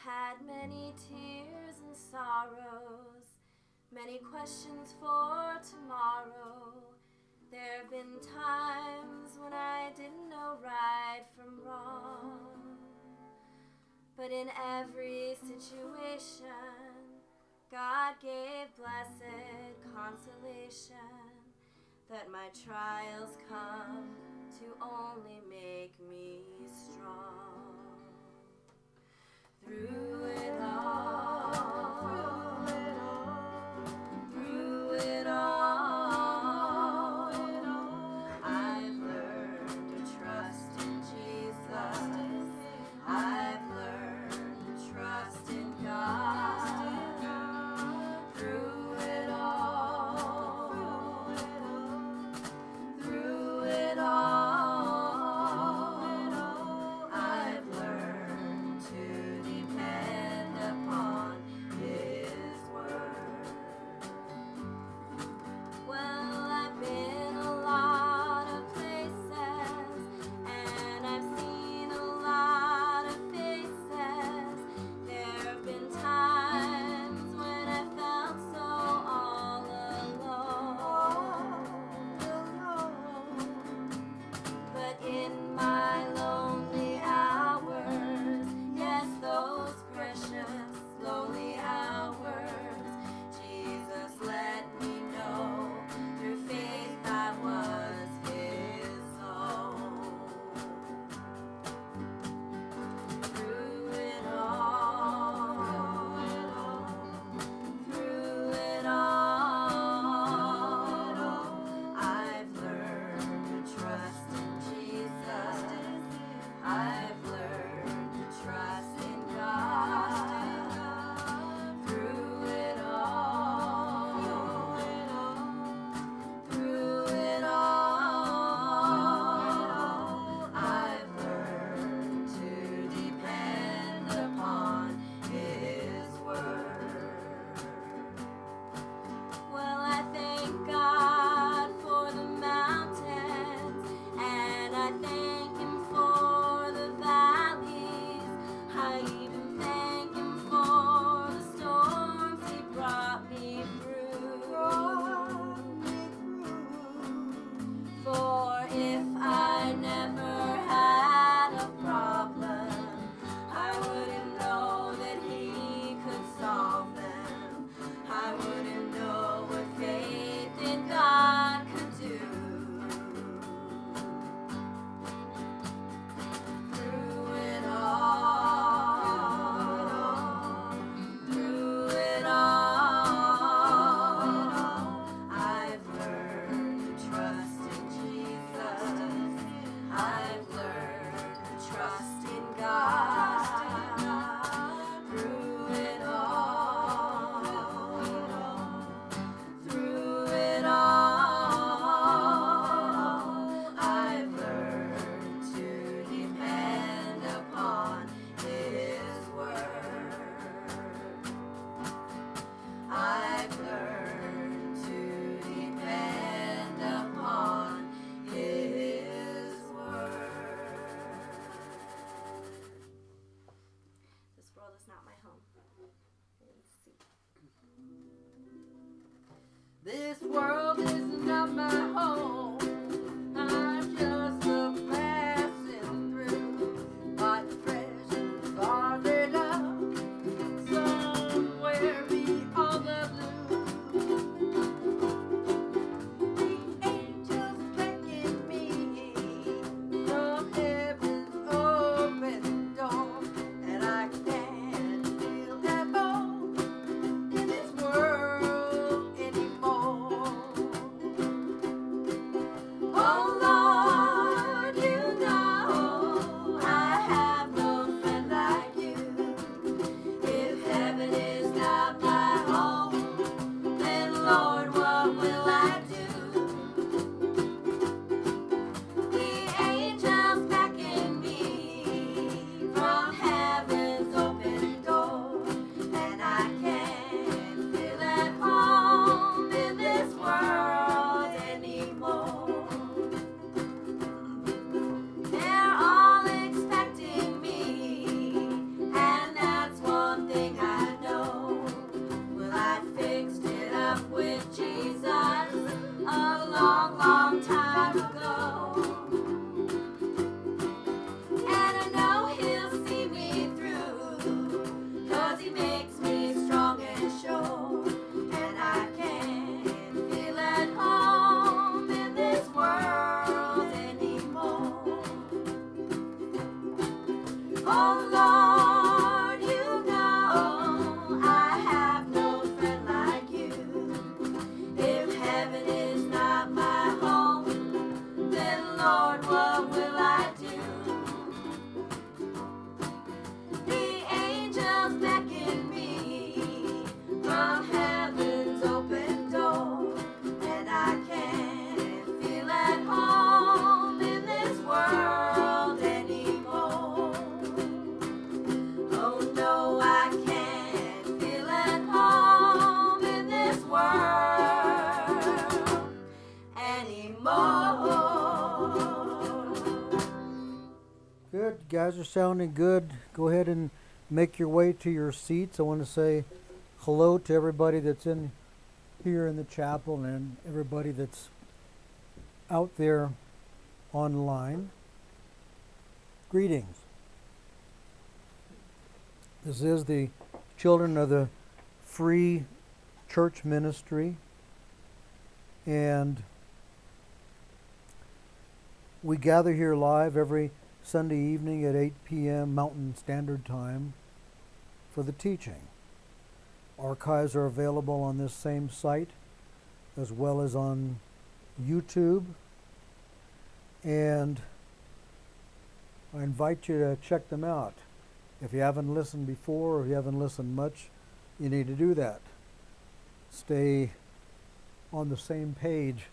had many tears and sorrows, many questions for tomorrow. There have been times when I didn't know right from wrong. But in every situation, God gave blessed consolation, that my trials come to only make me strong. Through it all, through it all, I've learned to trust in Jesus. I've learned to trust in God. Through it all, through it all, I've learned to depend upon His word. Well, I've been a lot of places, and I've seen a lot of faces. There have been times when I felt so all alone. But in my lonely hours, yes, those precious lonely hours, Jesus let me know through faith I was His own. Through it all, through it all, I've learned to trust in Jesus. I've learned to trust in God. Through it all, through it all, I've learned to depend upon His word. Well, I thank God for the mountains, and I thank Him for the valleys. I even thank Him for the storms He brought me through. For if I never had a problem, I wouldn't know that He could solve them. I wouldn't know what faith in God could do. Through it all, through it all, I've learned to trust in Jesus. I've learned to trust in God. Through it all, through it all, I've learned to depend upon His word. I've learned to depend upon His word. This world is not my home. Let's see. This world is not my home. I'm just a passing through. My treasures are laid up somewhere beyond the blue. The angels beckon me from heaven's open door, and I can't feel at home in this world anymore. Oh Lord, you know I have no friend like you. If heaven is not my home, then Lord, what will I do? The angels beckon me from heaven's open door, and I can't feel at home in this world anymore. They're all expecting me, and that's what guys are sounding good. Go ahead and make your way to your seats. I want to say hello to everybody that's in here in the chapel and everybody that's out there online. Greetings. This is the Children of the Free Church Ministry, and we gather here live every Sunday evening at 8 p.m. Mountain Standard Time for the teaching. Archives are available on this same site as well as on YouTube, and I invite you to check them out. If you haven't listened before or if you haven't listened much, you need to do that. Stay on the same page,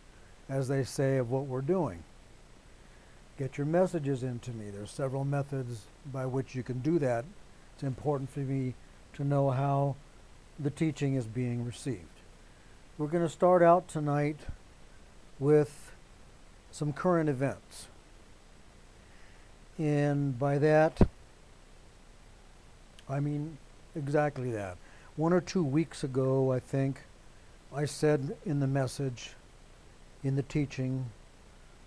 as they say, of what we're doing. Get your messages into me. There's several methods by which you can do that. It's important for me to know how the teaching is being received. We're going to start out tonight with some current events. And by that, I mean exactly that. 1 or 2 weeks ago, I think, I said in the message, in the teaching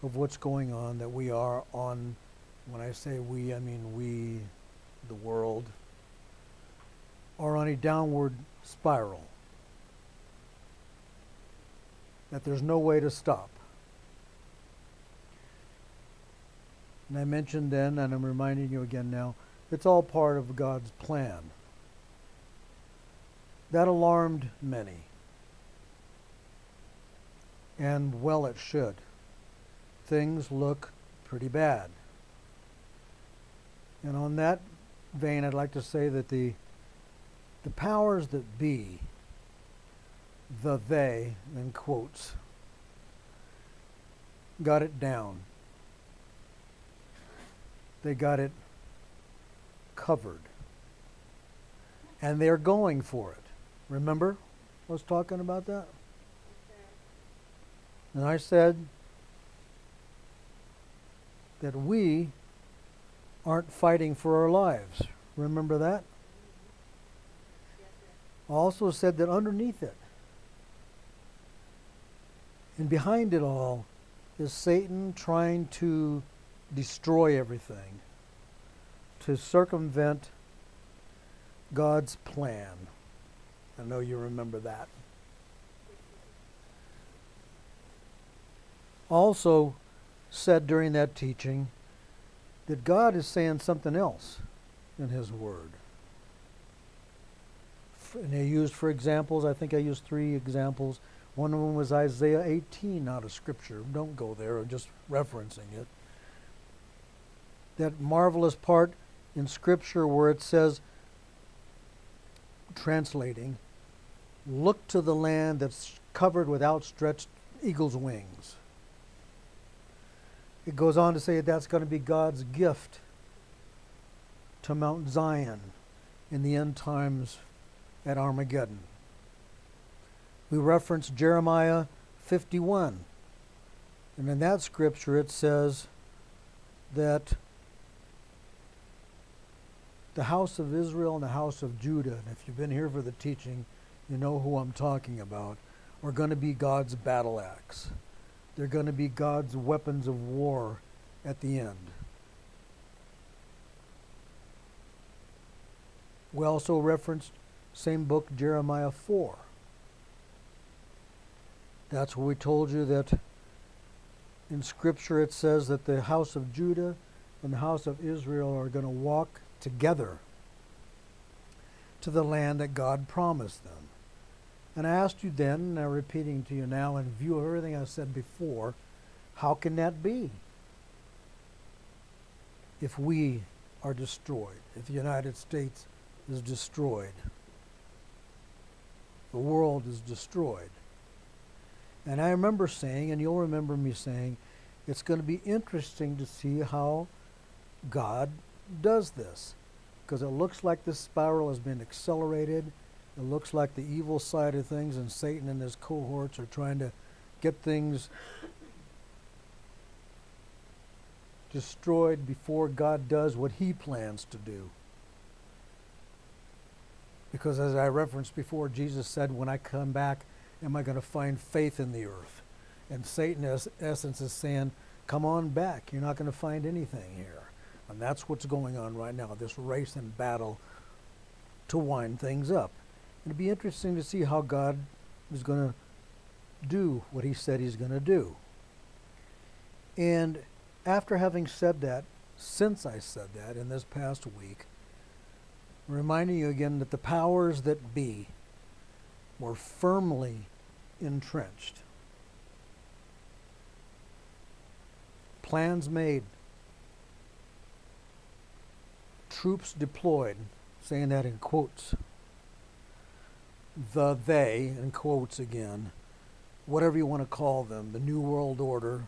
of what's going on, that we are on, when I say we, I mean we, the world, are on a downward spiral. That there's no way to stop. And I mentioned then, and I'm reminding you again now, it's all part of God's plan. That alarmed many. And well, it should. Things look pretty bad. And on that vein, I'd like to say that the powers that be, they, in quotes, got it down. They got it covered. And they're going for it. Remember I was talking about that? And I said that we aren't fighting for our lives. Remember that? I also said that underneath it and behind it all is Satan trying to destroy everything, to circumvent God's plan. I know you remember that. Also said during that teaching that God is saying something else in His Word. And I used, for examples, I think I used 3 examples. One of them was Isaiah 18 out of Scripture. Don't go there, I'm just referencing it. That marvelous part in Scripture where it says, translating, look to the land that's covered with outstretched eagle's wings. It goes on to say that's going to be God's gift to Mount Zion in the end times at Armageddon. We reference Jeremiah 51. And in that scripture it says that the house of Israel and the house of Judah, and if you've been here for the teaching, you know who I'm talking about, are going to be God's battle axe. They're going to be God's weapons of war at the end. We also referenced same book, Jeremiah 4. That's where we told you that in Scripture it says that the house of Judah and the house of Israel are going to walk together to the land that God promised them. And I asked you then, and I'm repeating to you now, in view of everything I said before, how can that be? If we are destroyed, if the United States is destroyed, the world is destroyed. And I remember saying, and you'll remember me saying, it's going to be interesting to see how God does this. Because it looks like this spiral has been accelerated. It looks like the evil side of things and Satan and his cohorts are trying to get things destroyed before God does what he plans to do. Because as I referenced before, Jesus said, when I come back, am I going to find faith in the earth? And Satan, in essence, is saying, come on back. You're not going to find anything here. And that's what's going on right now, this race and battle to wind things up. It'd be interesting to see how God is going to do what he said he's going to do. And after having said that, since I said that in this past week, reminding you again that the powers that be were firmly entrenched. Plans made. Troops deployed, saying that in quotes. They, in quotes again, whatever you want to call them, the New World Order,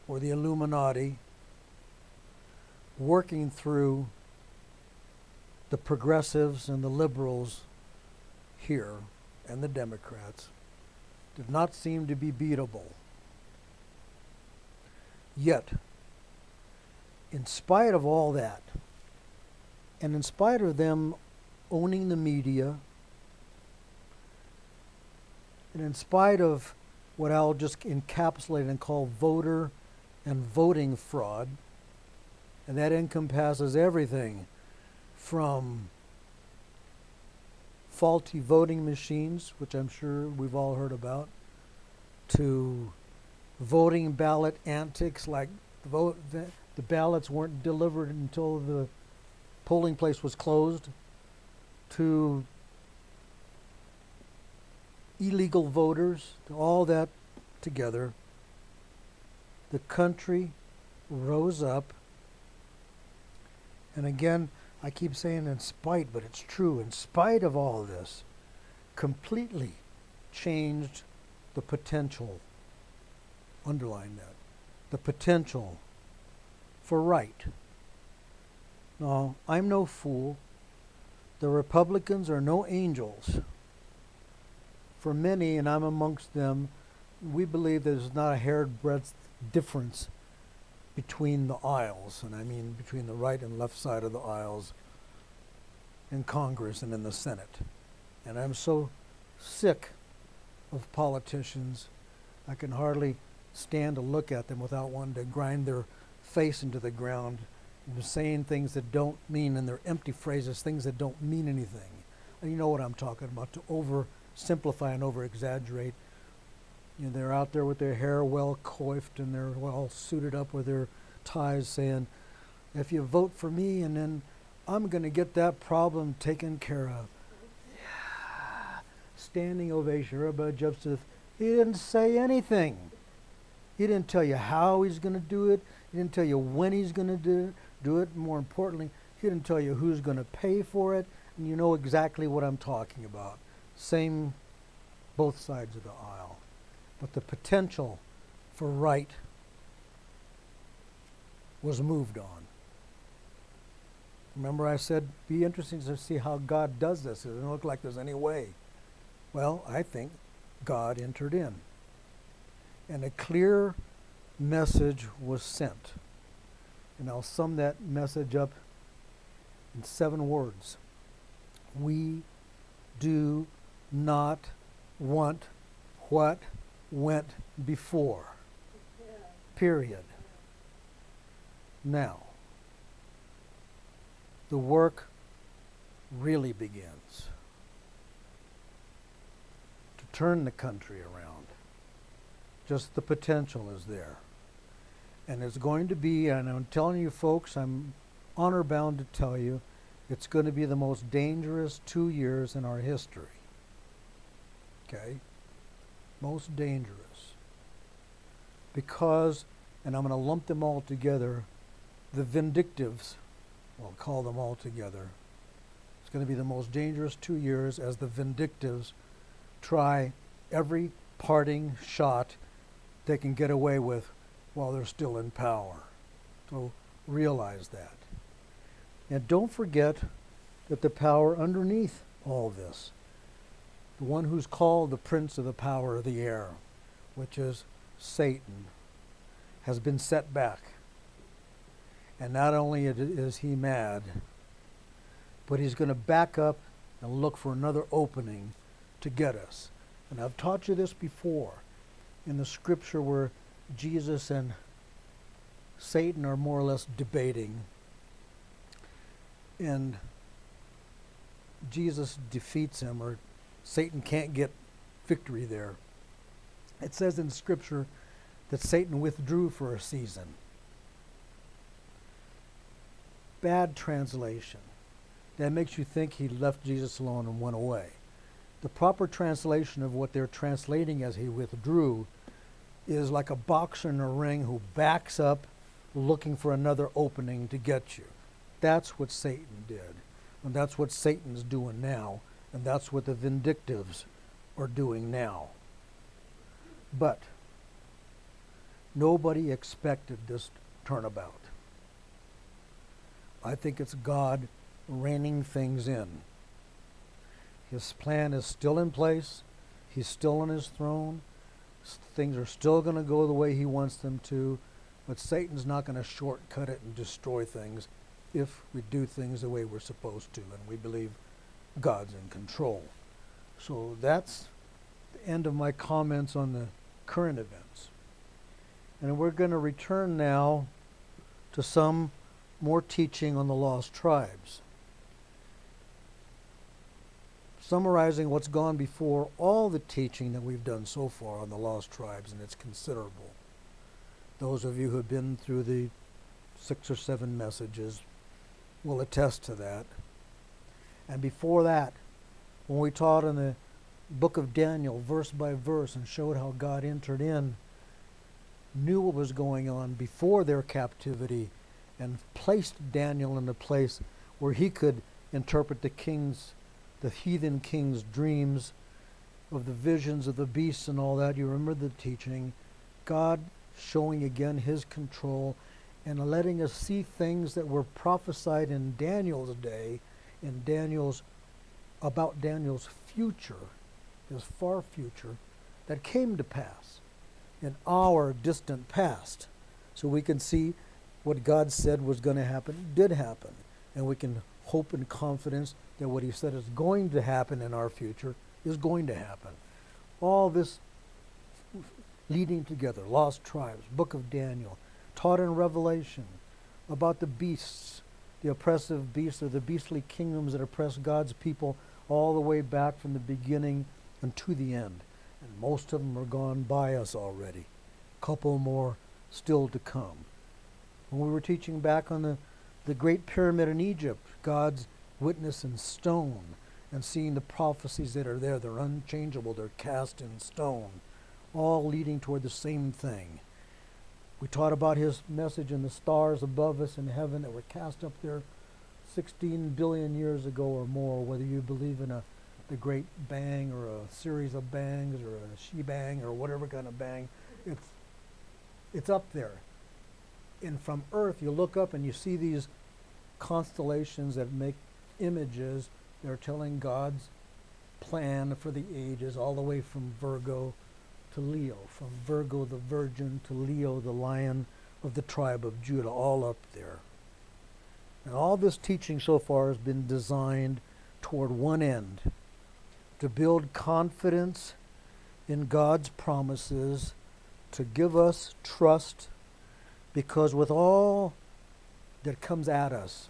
or the Illuminati, working through the progressives and the liberals here, and the Democrats, did not seem to be beatable. Yet, in spite of all that, and in spite of them owning the media, and in spite of what I'll just encapsulate and call voter and voting fraud, and that encompasses everything from faulty voting machines, which I'm sure we've all heard about, to voting ballot antics, like the ballots weren't delivered until the polling place was closed, to illegal voters, to all that together. The country rose up, and again, I keep saying in spite, but it's true, in spite of all of this, completely changed the potential, underline that, the potential for right. Now, I'm no fool. The Republicans are no angels. For many, and I'm amongst them, we believe there's not a hair's breadth difference between the aisles, and I mean between the right and left side of the aisles in Congress and in the Senate. And I'm so sick of politicians, I can hardly stand to look at them without wanting to grind their face into the ground and saying things that don't mean, and they're empty phrases, things that don't mean anything. And you know what I'm talking about, to oversimplify and over-exaggerate. You know, they're out there with their hair well coiffed and they're well suited up with their ties, saying, if you vote for me, and then I'm going to get that problem taken care of. Yeah. Standing ovation. Everybody jumps to the... He didn't say anything. He didn't tell you how he's going to do it. He didn't tell you when he's going to do it. More importantly, he didn't tell you who's going to pay for it. And you know exactly what I'm talking about. Same, both sides of the aisle. But the potential for right was moved on. Remember I said, be interesting to see how God does this. It doesn't look like there's any way. Well, I think God entered in. And a clear message was sent. And I'll sum that message up in 7 words. We do not want what went before. Period. Now, the work really begins to turn the country around. Just the potential is there. And it's going to be, and I'm telling you folks, I'm honor bound to tell you, it's going to be the most dangerous 2 years in our history. Okay? Most dangerous. Because, and I'm going to lump them all together, the vindictives, we'll call them all together. It's going to be the most dangerous 2 years as the vindictives try every parting shot they can get away with while they're still in power. So realize that. And don't forget that the power underneath all this, the one who's called the prince of the power of the air, which is Satan, has been set back. And not only is he mad, but he's going to back up and look for another opening to get us. And I've taught you this before in the scripture where Jesus and Satan are more or less debating. And Jesus defeats him, or Satan can't get victory there. It says in scripture that Satan withdrew for a season. Bad translation. That makes you think he left Jesus alone and went away. The proper translation of what they're translating as he withdrew is like a boxer in a ring who backs up looking for another opening to get you. That's what Satan did. And that's what Satan's doing now. And that's what the vindictives are doing now. But nobody expected this turnabout. I think it's God reining things in. His plan is still in place. He's still on his throne. Things are still going to go the way he wants them to. But Satan's not going to shortcut it and destroy things if we do things the way we're supposed to, and we believe God's in control. So that's the end of my comments on the current events. And we're going to return now to some more teaching on the lost tribes. Summarizing what's gone before, all the teaching that we've done so far on the lost tribes, and it's considerable. Those of you who have been through the 6 or 7 messages will attest to that. And before that, when we taught in the book of Daniel, verse by verse, and showed how God entered in, knew what was going on before their captivity, and placed Daniel in a place where he could interpret the heathen king's dreams of the visions of the beasts and all that. You remember the teaching. God showing again his control and letting us see things that were prophesied in Daniel's day, about Daniel's future, his far future, that came to pass in our distant past. So we can see what God said was going to happen did happen. And we can hope in confidence that what he said is going to happen in our future is going to happen. All this leading together, lost tribes, book of Daniel, taught in Revelation about the beasts, the oppressive beasts, or the beastly kingdoms that oppress God's people all the way back from the beginning and to the end. And most of them are gone by us already. A couple more still to come. When we were teaching back on the Great Pyramid in Egypt, God's witness in stone, and seeing the prophecies that are there, they're unchangeable, they're cast in stone, all leading toward the same thing. We taught about his message in the stars above us in heaven that were cast up there 16 billion years ago or more, whether you believe in the Great Bang or a series of bangs or a she-bang or whatever kind of bang. It's up there. And from Earth, you look up and you see these constellations that make images. They're telling God's plan for the ages, all the way from Virgo to Leo, from Virgo the Virgin to Leo the Lion of the tribe of Judah, all up there. And all this teaching so far has been designed toward one end, to build confidence in God's promises, to give us trust, because with all that comes at us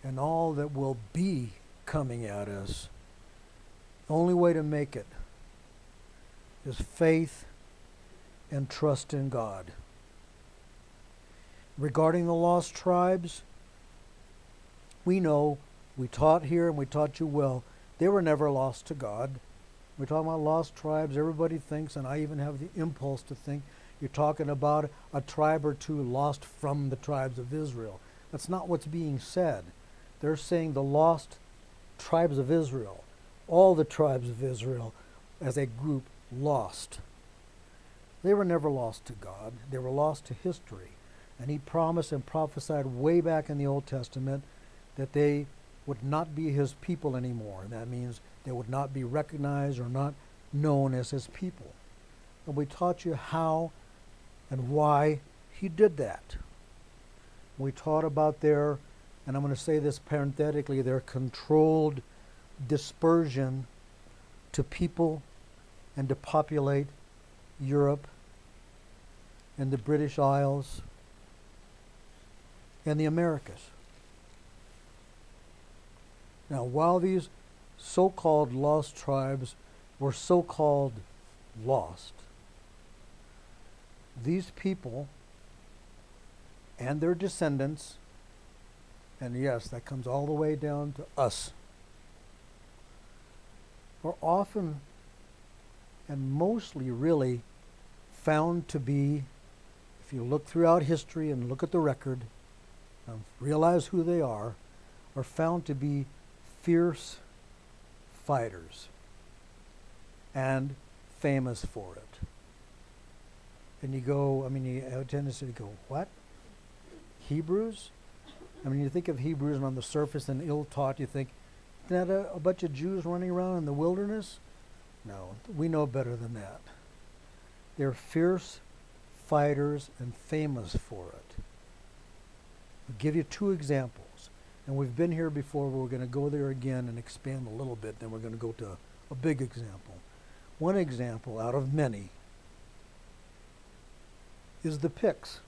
and all that will be coming at us, the only way to make it is faith and trust in God. Regarding the lost tribes, we know, we taught here and we taught you well, they were never lost to God. We're talking about lost tribes. Everybody thinks, and I even have the impulse to think, you're talking about a tribe or two lost from the tribes of Israel. That's not what's being said. They're saying the lost tribes of Israel, all the tribes of Israel as a group lost. They were never lost to God. They were lost to history. And he promised and prophesied way back in the Old Testament that they would not be his people anymore. And that means they would not be recognized or not known as his people. And we taught you how and why he did that. We taught about their, and I'm going to say this parenthetically, their controlled dispersion to people and to populate Europe and the British Isles and the Americas. Now, while these so-called lost tribes were so-called lost, these people and their descendants, and yes, that comes all the way down to us, are often and mostly really found to be, if you look throughout history and look at the record, realize who they are found to be fierce fighters and famous for it. And you go, I mean, you have a tendency to go, what? Hebrews? I mean, you think of Hebrews and on the surface and ill-taught, you think, isn't that a bunch of Jews running around in the wilderness? No, we know better than that. They're fierce fighters and famous for it. I'll give you two examples. And we've been here before, but we're going to go there again and expand a little bit, then we're going to go to a big example. One example out of many is the Picts.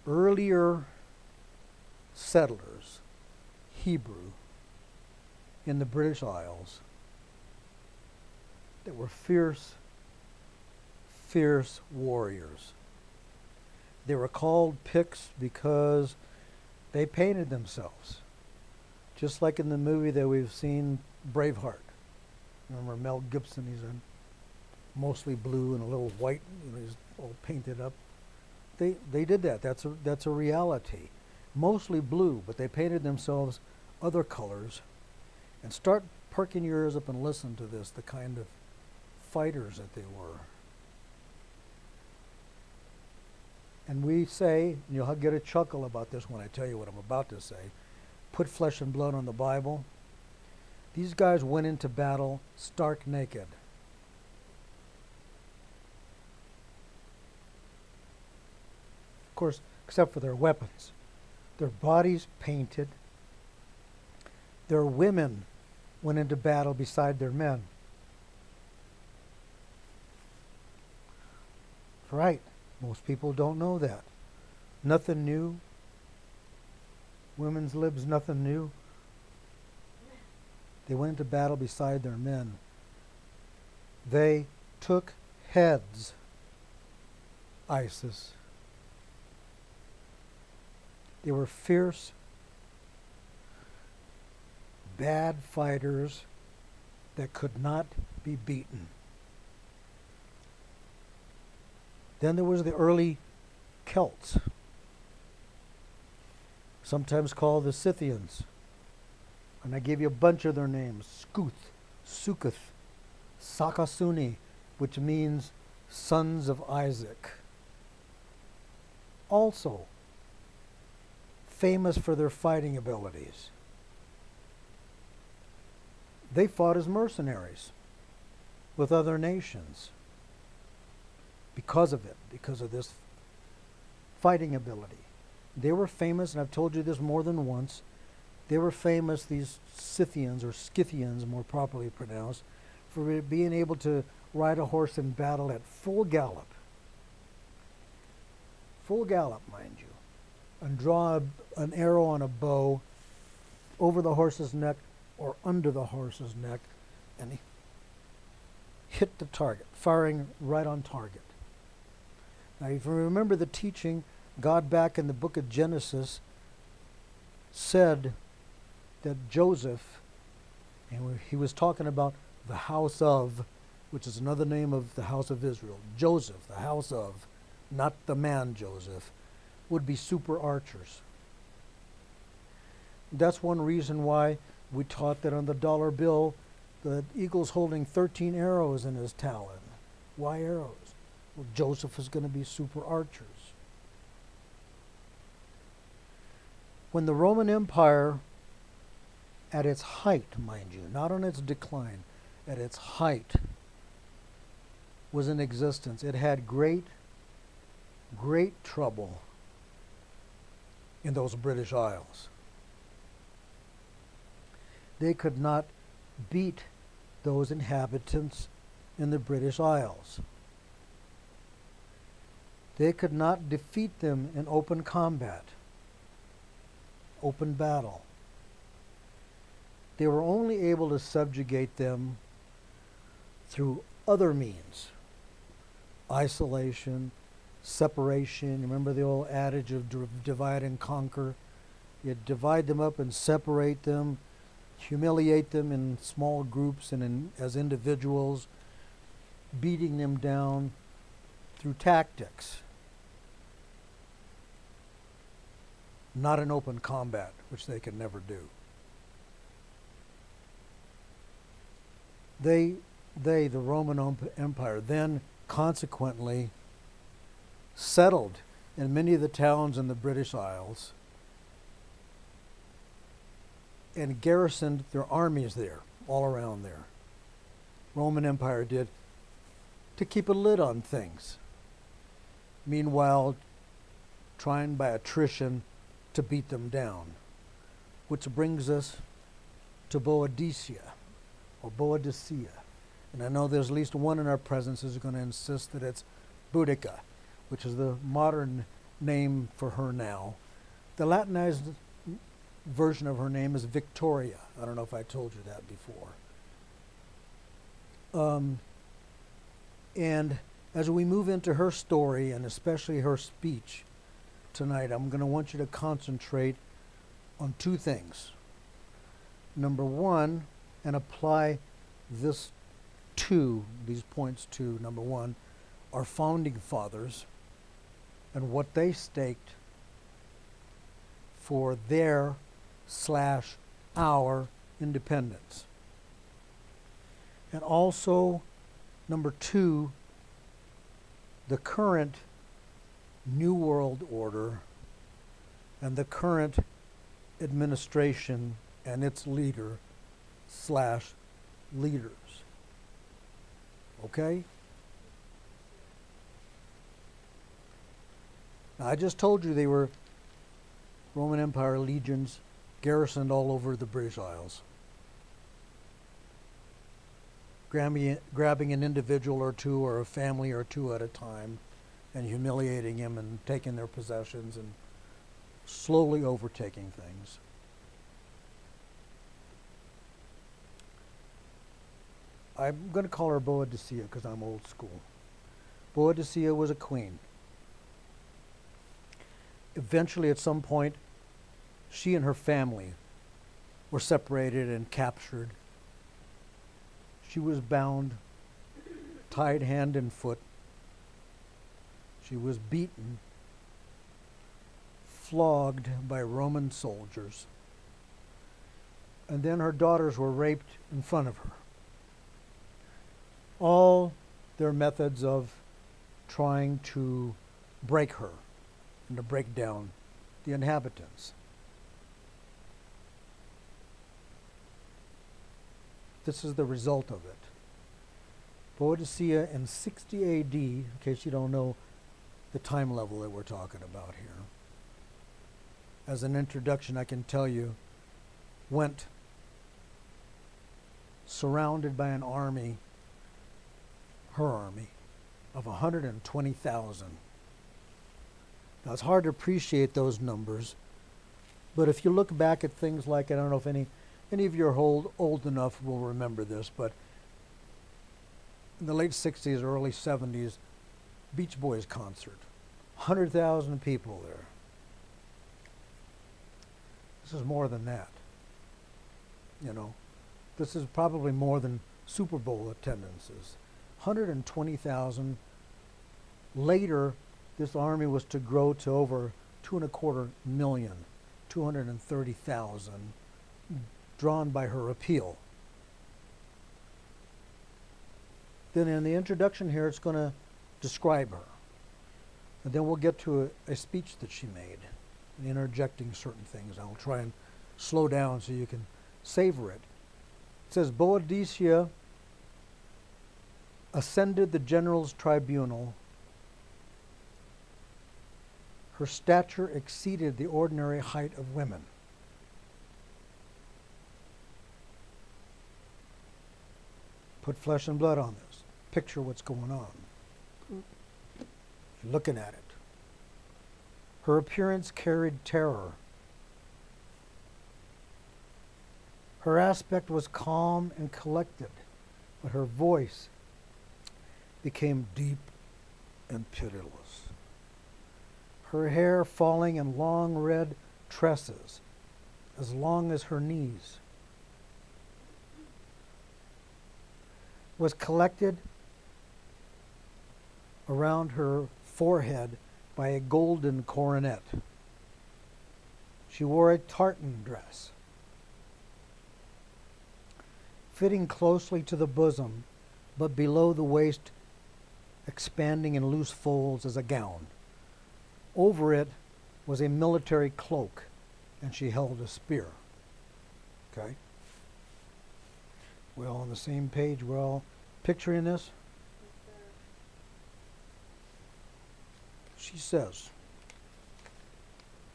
Earlier settlers, Hebrew, in the British Isles, that were fierce, fierce warriors. They were called Picts because they painted themselves, just like in the movie that we've seen, Braveheart. Remember Mel Gibson? He's in mostly blue and a little white. You know, he's all painted up. They did that. That's a reality. Mostly blue, but they painted themselves other colors. And start perking your ears up and listen to this, the kind of fighters that they were. And we say, and you'll get a chuckle about this when I tell you what I'm about to say, put flesh and blood on the Bible. These guys went into battle stark naked. Of course, except for their weapons. Their bodies painted. Their women went into battle beside their men. Right. Most people don't know that. Nothing new. Women's libs, nothing new. They went into battle beside their men. They took heads, ISIS. They were fierce, bad fighters that could not be beaten. Then there was the early Celts, sometimes called the Scythians. And I gave you a bunch of their names: Scuth, Succoth, Sakasuni, which means sons of Isaac. Also famous for their fighting abilities. They fought as mercenaries with other nations because of it, because of this fighting ability. They were famous, and I've told you this more than once, they were famous, these Scythians, or Scythians more properly pronounced, for being able to ride a horse in battle at full gallop, mind you, and draw an arrow on a bow over the horse's neck or under the horse's neck, and hit the target, firing right on target. Now, if you remember the teaching, God back in the book of Genesis said that Joseph, and he was talking about the house of, which is another name of the house of Israel, Joseph, the house of, not the man Joseph, would be super archers. That's one reason why we taught that on the dollar bill, the eagle's holding 13 arrows in his talon. Why arrows? Well, Joseph is going to be super archers. When the Roman Empire, at its height, mind you, not on its decline, at its height, was in existence, it had great trouble in those British Isles. They could not beat those inhabitants in the British Isles. They could not defeat them in open combat, open battle. They were only able to subjugate them through other means. Isolation, separation. Remember the old adage of divide and conquer? You divide them up and separate them, humiliate them in small groups and as individuals, beating them down through tactics. Not in open combat, which they could never do. The Roman Empire, then consequently settled in many of the towns in the British Isles and garrisoned their armies there, all around there. Roman Empire did, to keep a lid on things. Meanwhile, trying by attrition to beat them down. Which brings us to Boadicea, or Boadicea. And I know there's at least one in our presence who's going to insist that it's Boudicca, which is the modern name for her now. The Latinized version of her name is Victoria. I don't know if I told you that before. And as we move into her story, and especially her speech tonight, I'm going to want you to concentrate on two things. Number one, and apply these points to, number one, our founding fathers and what they staked for their/our independence. And also, number two, the current New World Order and the current administration and its leader/leaders. Okay? Now, I just told you they were Roman Empire legions garrisoned all over the British Isles, grabbing an individual or two or a family or two at a time and humiliating him and taking their possessions and slowly overtaking things. I'm going to call her Boadicea because I'm old school. Boadicea was a queen. Eventually, at some point, she and her family were separated and captured. She was bound, tied hand and foot. She was beaten, flogged by Roman soldiers, and then her daughters were raped in front of her. All their methods of trying to break her and to break down the inhabitants. This is the result of it. Boadicea in 60 AD, in case you don't know the time level that we're talking about here. As an introduction, I can tell you, went surrounded by an army, her army, of 120,000. Now, it's hard to appreciate those numbers, but if you look back at things like, I don't know if any of you are old enough will remember this, but in the late 60s, early 70s, Beach Boys concert, 100,000 people there. This is more than that. You know, this is probably more than Super Bowl attendances. 120,000. Later, this army was to grow to over 2.25 million, 230,000, drawn by her appeal. Then in the introduction here, it's going to describe her. And then we'll get to a speech that she made, interjecting certain things. I'll try and slow down so you can savor it. It says, Boadicea ascended the general's tribunal, her stature exceeded the ordinary height of women. Put flesh and blood on this. Picture what's going on. You're looking at it. Her appearance carried terror. Her aspect was calm and collected, but her voice became deep and pitiless. Her hair falling in long red tresses, as long as her knees, was collected around her forehead by a golden coronet. She wore a tartan dress, fitting closely to the bosom, but below the waist, expanding in loose folds as a gown. Over it was a military cloak, and she held a spear. Okay? We're all on the same page. We're all picturing this. She says,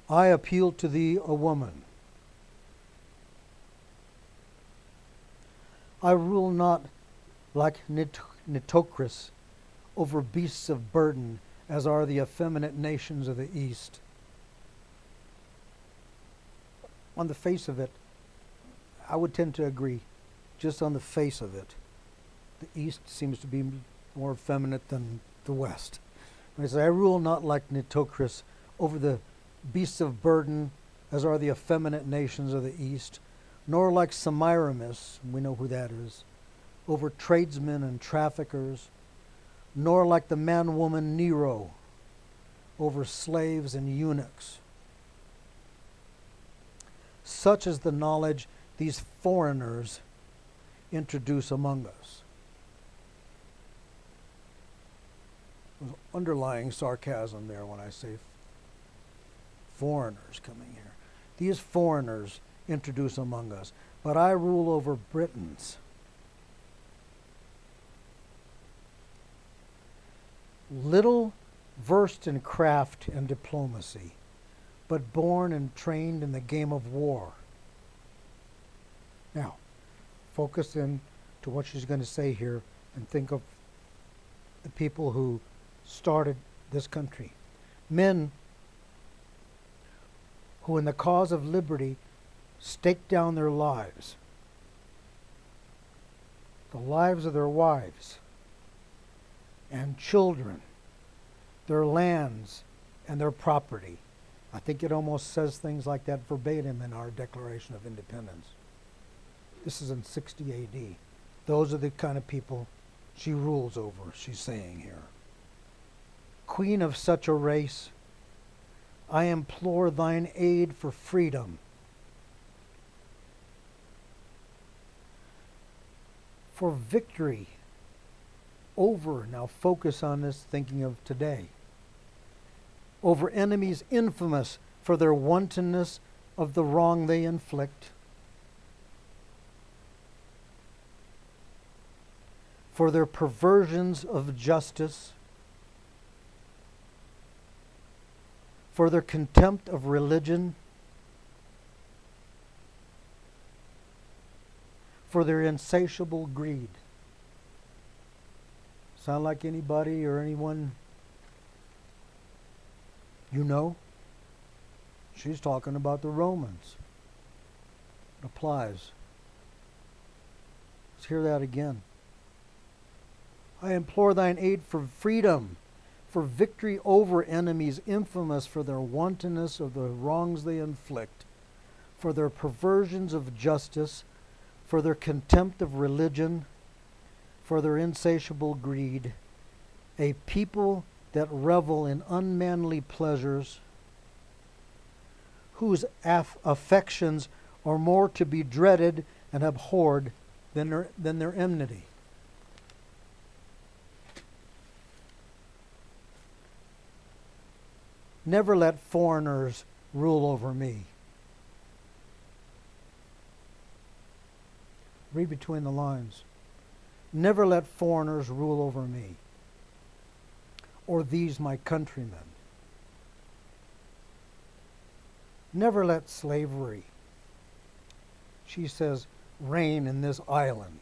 I appeal to thee, a woman. I rule not like Nitocris over beasts of burden, as are the effeminate nations of the East. On the face of it, I would tend to agree. Just on the face of it, the East seems to be more effeminate than the West. When I say, I rule not like Nitocris over the beasts of burden, as are the effeminate nations of the East, nor like Semiramis, we know who that is, over tradesmen and traffickers, nor like the man-woman Nero, over slaves and eunuchs. Such is the knowledge these foreigners introduce among us. There's underlying sarcasm there when I say foreigners coming here. These foreigners introduce among us, but I rule over Britons. Little versed in craft and diplomacy, but born and trained in the game of war. Now, focus in to what she's going to say here and think of the people who started this country. Men who in the cause of liberty staked down their lives, the lives of their wives and children, their lands and their property. I think it almost says things like that verbatim in our Declaration of Independence. This is in 60 AD. Those are the kind of people she rules over, she's saying here. Queen of such a race, I implore thine aid for freedom. For victory over, now focus on this thinking of today, over enemies infamous for their wantonness of the wrong they inflict, for their perversions of justice, for their contempt of religion, for their insatiable greed. Sound like anybody or anyone you know? She's talking about the Romans. It applies. Let's hear that again. I implore thine aid for freedom, for victory over enemies infamous for their wantonness of the wrongs they inflict, for their perversions of justice, for their contempt of religion, for their insatiable greed, a people that revel in unmanly pleasures, whose affections are more to be dreaded and abhorred than their enmity. Never let foreigners rule over me. Read between the lines. Never let foreigners rule over me, or these my countrymen. Never let slavery, she says, reign in this island.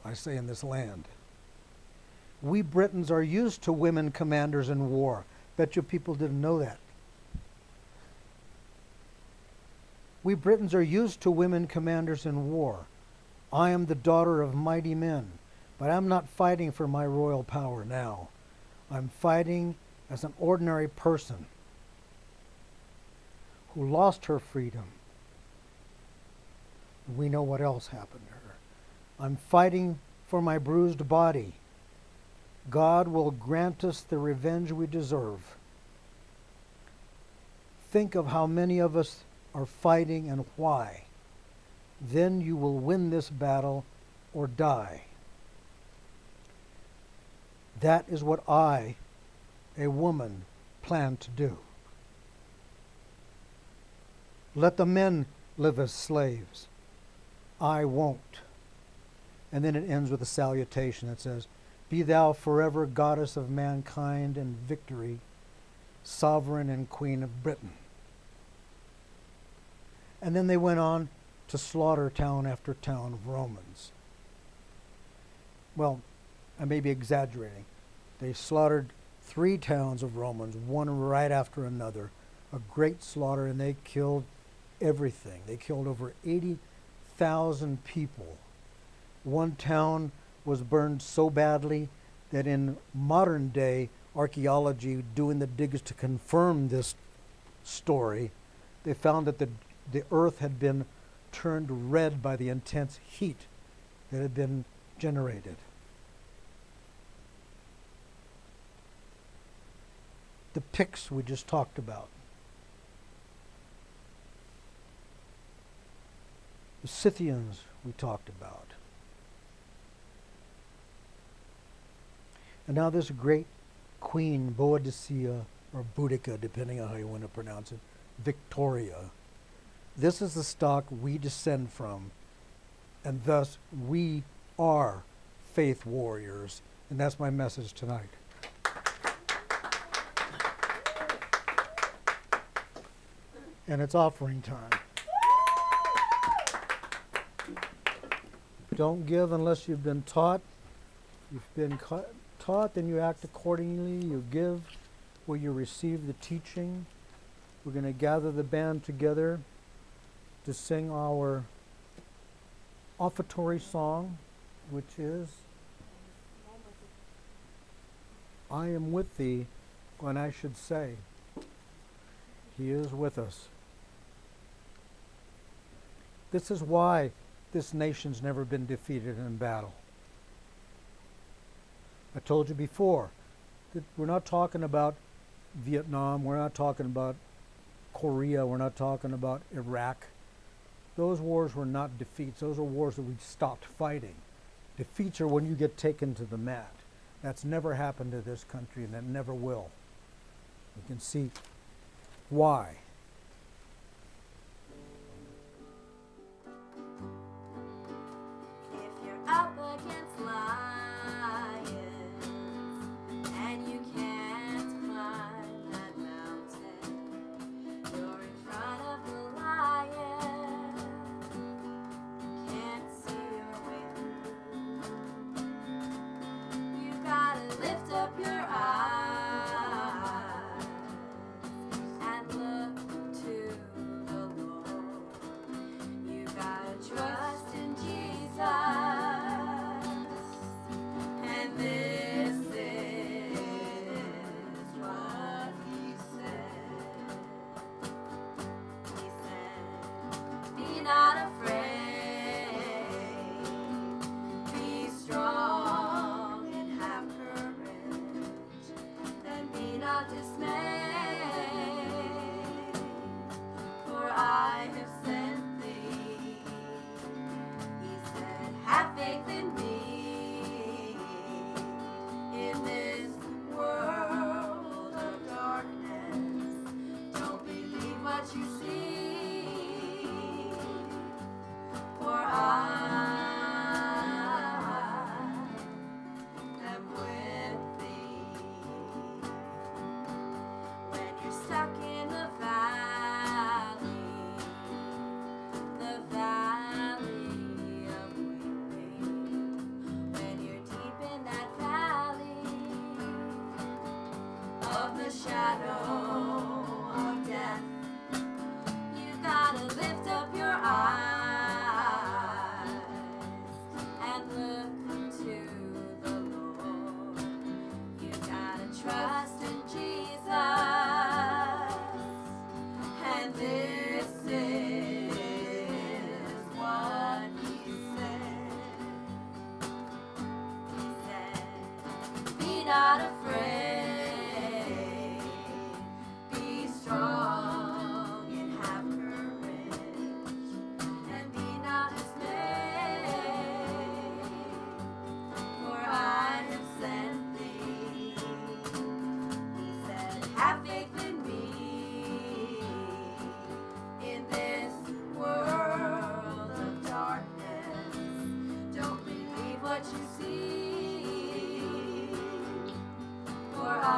I say in this land. We Britons are used to women commanders in war. Bet you people didn't know that. We Britons are used to women commanders in war. I am the daughter of mighty men, but I'm not fighting for my royal power now. I'm fighting as an ordinary person who lost her freedom. We know what else happened to her. I'm fighting for my bruised body. God will grant us the revenge we deserve. Think of how many of us are fighting and why. Then you will win this battle or die. That is what I, a woman, plan to do. Let the men live as slaves. I won't. And then it ends with a salutation that says, Be thou forever goddess of mankind and victory, sovereign and queen of Britain. And then they went on to slaughter town after town of Romans. Well, I may be exaggerating. They slaughtered 3 towns of Romans, one right after another. A great slaughter, and they killed everything. They killed over 80,000 people. One town was burned so badly that in modern day archaeology, doing the digs to confirm this story, they found that the earth had been turned red by the intense heat that had been generated. The Picts we just talked about. The Scythians we talked about. And now this great Queen Boadicea, or Boudica, depending on how you want to pronounce it, Victoria. This is the stock we descend from, and thus we are faith warriors. And that's my message tonight. And it's offering time. Don't give unless you've been taught. You've been taught, then you act accordingly. You give where you receive the teaching. We're going to gather the band together to sing our offertory song, which is, I am with thee when I should say, He is with us. This is why this nation's never been defeated in battle. I told you before that we're not talking about Vietnam, we're not talking about Korea, we're not talking about Iraq. Those wars were not defeats. Those are wars that we stopped fighting. Defeats are when you get taken to the mat. That's never happened to this country, and that never will. You can see why. If you're up against lions and you can't climb that mountain, you're in front of the lion, can't see your way through. You gotta lift up your eyes and look the shadow of death. You gotta lift up your eyes and look to the Lord. You gotta trust in Jesus, and this is what he said. He said, be not afraid, be strong and have courage, and be not dismayed, for I have sent thee. He said, have faith in me in this world of darkness. Don't believe what you see, for I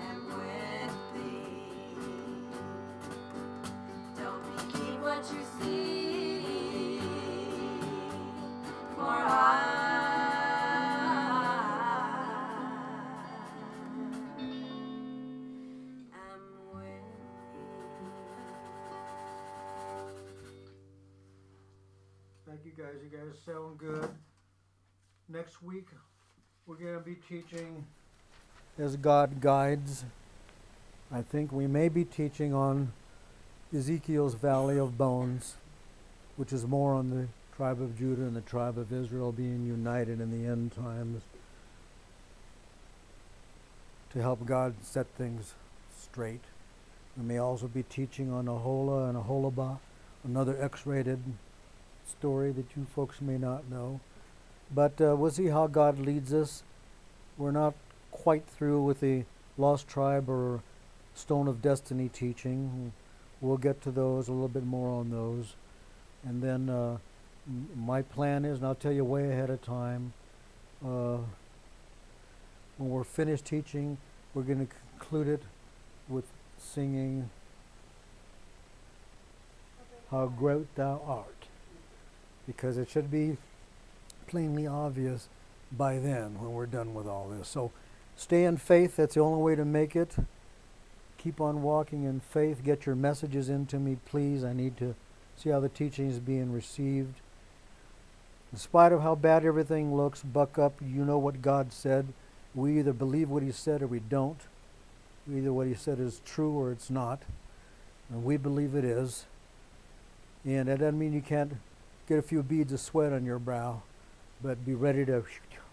am with thee. Don't believe what you see, for I am with Thank you guys. You guys sound good. Next week, we're going to be teaching as God guides. I think we may be teaching on Ezekiel's Valley of Bones, which is more on the tribe of Judah and the tribe of Israel being united in the end times to help God set things straight. We may also be teaching on Aholah and Aholibah, another X-rated story that you folks may not know. But we'll see how God leads us. We're not quite through with the Lost Tribe or Stone of Destiny teaching. We'll get to those, a little bit more on those. And then my plan is, and I'll tell you way ahead of time, when we're finished teaching, we're going to conclude it with singing How Great Thou Art, because it should be plainly obvious by then when we're done with all this. So stay in faith. That's the only way to make it. Keep on walking in faith. Get your messages into me, please. I need to see how the teaching is being received. In spite of how bad everything looks, buck up. You know what God said. We either believe what he said or we don't. Either what he said is true or it's not. And we believe it is. And that doesn't mean you can't get a few beads of sweat on your brow, but be ready to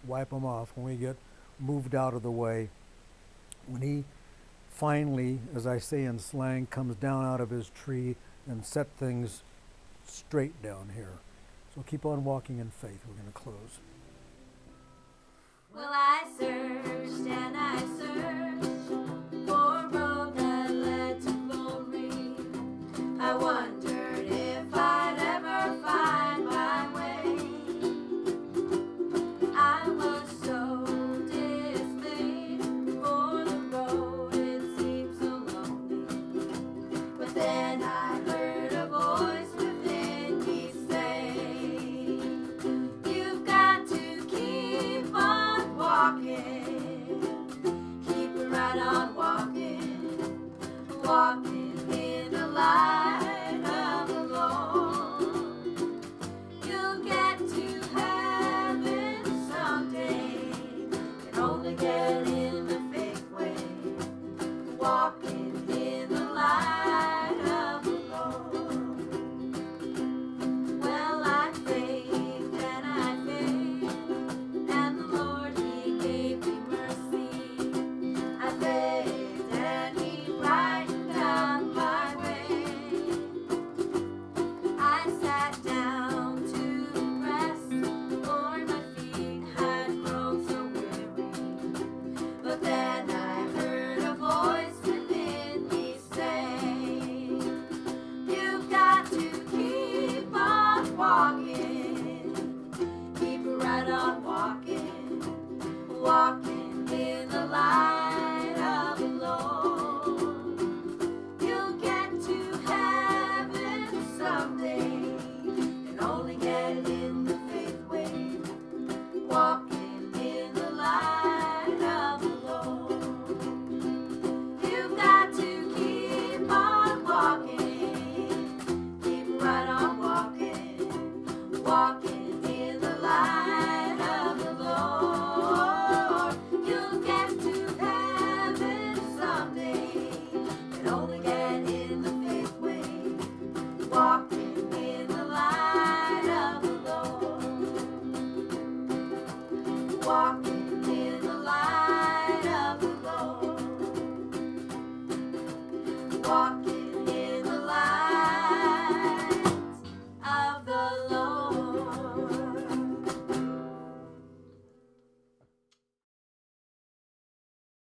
wipe them off when we get moved out of the way. When he finally, as I say in slang, comes down out of his tree and set things straight down here. So keep on walking in faith. We're going to close. Well, I searched and I searched for a road that led to glory. I wondered if I'd ever find my way. I was so dismayed, for the road it seemed so lonely. But then I heard a voice within me say, you've got to keep on walking. walking